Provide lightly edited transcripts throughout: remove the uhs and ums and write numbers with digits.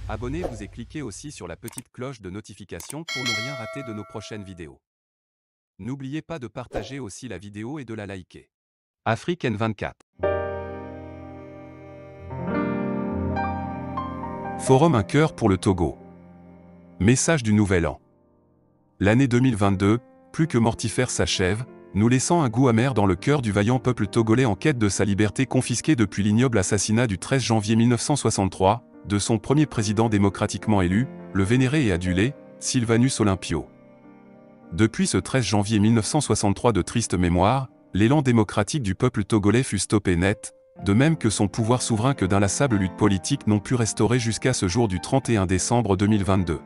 Abonnez-vous et cliquez aussi sur la petite cloche de notification pour ne rien rater de nos prochaines vidéos. N'oubliez pas de partager aussi la vidéo et de la liker. Afrique N24. Forum Un cœur pour le Togo. Message du Nouvel An. L'année 2022, plus que mortifère, s'achève, nous laissant un goût amer dans le cœur du vaillant peuple togolais en quête de sa liberté confisquée depuis l'ignoble assassinat du 13 janvier 1963, de son premier président démocratiquement élu, le vénéré et adulé, Sylvanus Olympio. Depuis ce 13 janvier 1963 de triste mémoire, l'élan démocratique du peuple togolais fut stoppé net, de même que son pouvoir souverain que d'inlassables luttes politiques n'ont pu restaurer jusqu'à ce jour du 31 décembre 2022.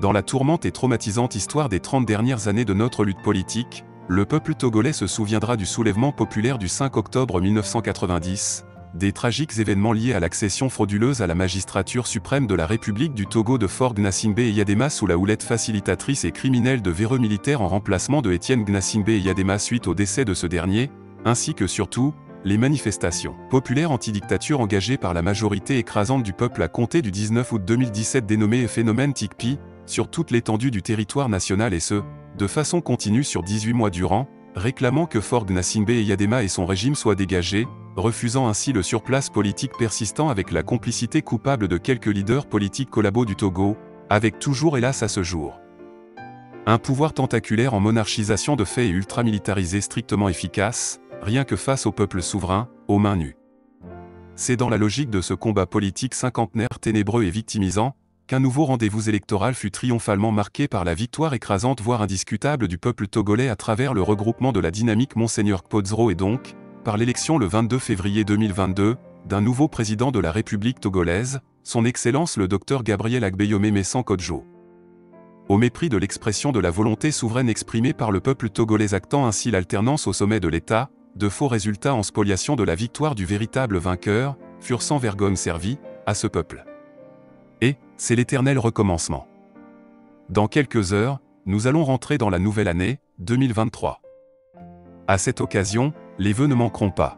Dans la tourmente et traumatisante histoire des 30 dernières années de notre lutte politique, le peuple togolais se souviendra du soulèvement populaire du 5 octobre 1990, des tragiques événements liés à l'accession frauduleuse à la magistrature suprême de la République du Togo de Faure Gnassingbé Eyadema sous la houlette facilitatrice et criminelle de véreux militaires en remplacement de Étienne Gnassingbé Eyadema suite au décès de ce dernier, ainsi que surtout, les manifestations populaires anti-dictature engagées par la majorité écrasante du peuple à compter du 19 août 2017 dénommé phénomène TICPI, sur toute l'étendue du territoire national et ce, de façon continue sur 18 mois durant, réclamant que Faure Gnassingbé Eyadema et son régime soient dégagés, refusant ainsi le surplace politique persistant avec la complicité coupable de quelques leaders politiques collabos du Togo, avec toujours hélas à ce jour un pouvoir tentaculaire en monarchisation de fait et ultramilitarisé strictement efficace, rien que face au peuple souverain, aux mains nues. C'est dans la logique de ce combat politique cinquantenaire ténébreux et victimisant, qu'un nouveau rendez-vous électoral fut triomphalement marqué par la victoire écrasante voire indiscutable du peuple togolais à travers le regroupement de la dynamique Monseigneur Kpodzro et donc, par l'élection le 22 février 2022, d'un nouveau président de la République togolaise, son Excellence le Dr Gabriel Agbeyome Messan Kodjo. Au mépris de l'expression de la volonté souveraine exprimée par le peuple togolais actant ainsi l'alternance au sommet de l'État, de faux résultats en spoliation de la victoire du véritable vainqueur, furent sans vergogne servis, à ce peuple. Et, c'est l'éternel recommencement. Dans quelques heures, nous allons rentrer dans la nouvelle année, 2023. À cette occasion, les vœux ne manqueront pas.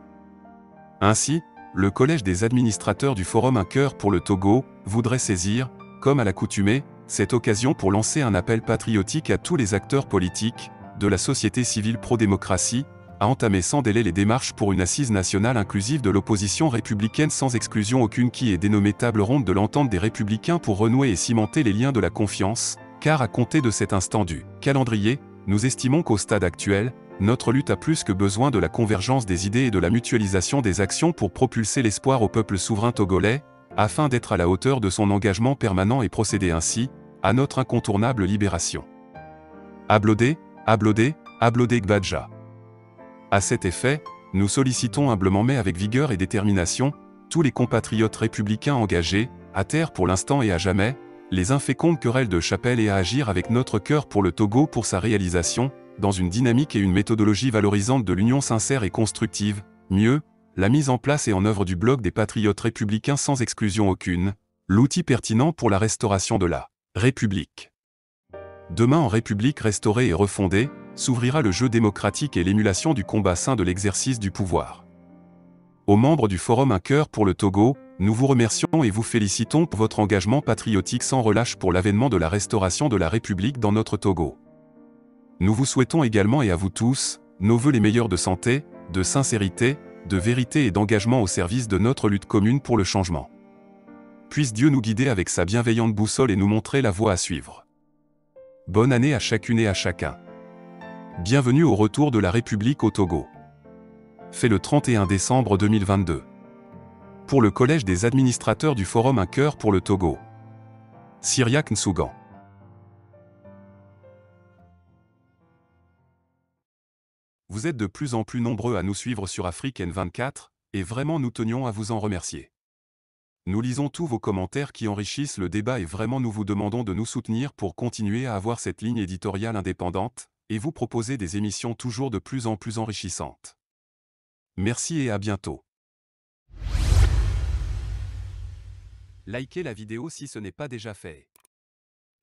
Ainsi, le Collège des administrateurs du Forum Un cœur pour le Togo voudrait saisir, comme à l'accoutumée, cette occasion pour lancer un appel patriotique à tous les acteurs politiques, de la société civile pro-démocratie, à entamer sans délai les démarches pour une assise nationale inclusive de l'opposition républicaine sans exclusion aucune qui est dénommée table ronde de l'entente des républicains pour renouer et cimenter les liens de la confiance, car à compter de cet instant du calendrier, nous estimons qu'au stade actuel, notre lutte a plus que besoin de la convergence des idées et de la mutualisation des actions pour propulser l'espoir au peuple souverain togolais, afin d'être à la hauteur de son engagement permanent et procéder ainsi, à notre incontournable libération. Ablodé, Ablodé, Ablodé Gbadja. À cet effet, nous sollicitons humblement mais avec vigueur et détermination, tous les compatriotes républicains engagés, à terre pour l'instant et à jamais, les infécondes querelles de chapelle et à agir avec notre cœur pour le Togo pour sa réalisation, dans une dynamique et une méthodologie valorisante de l'union sincère et constructive, mieux, la mise en place et en œuvre du bloc des patriotes républicains sans exclusion aucune, l'outil pertinent pour la restauration de la République. Demain en République restaurée et refondée, s'ouvrira le jeu démocratique et l'émulation du combat sain de l'exercice du pouvoir. Aux membres du Forum Un cœur pour le Togo, nous vous remercions et vous félicitons pour votre engagement patriotique sans relâche pour l'avènement de la restauration de la République dans notre Togo. Nous vous souhaitons également et à vous tous, nos vœux les meilleurs de santé, de sincérité, de vérité et d'engagement au service de notre lutte commune pour le changement. Puisse Dieu nous guider avec sa bienveillante boussole et nous montrer la voie à suivre. Bonne année à chacune et à chacun. Bienvenue au retour de la République au Togo. Fait le 31 décembre 2022. Pour le Collège des administrateurs du Forum Un cœur pour le Togo. Cyriaque Nsougan. Vous êtes de plus en plus nombreux à nous suivre sur Afrique N24, et vraiment nous tenions à vous en remercier. Nous lisons tous vos commentaires qui enrichissent le débat et vraiment nous vous demandons de nous soutenir pour continuer à avoir cette ligne éditoriale indépendante, et vous proposer des émissions toujours de plus en plus enrichissantes. Merci et à bientôt. Likez la vidéo si ce n'est pas déjà fait.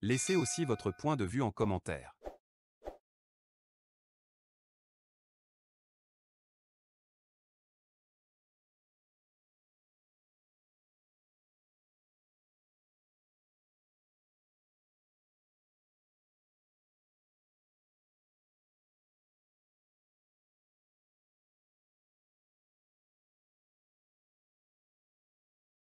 Laissez aussi votre point de vue en commentaire.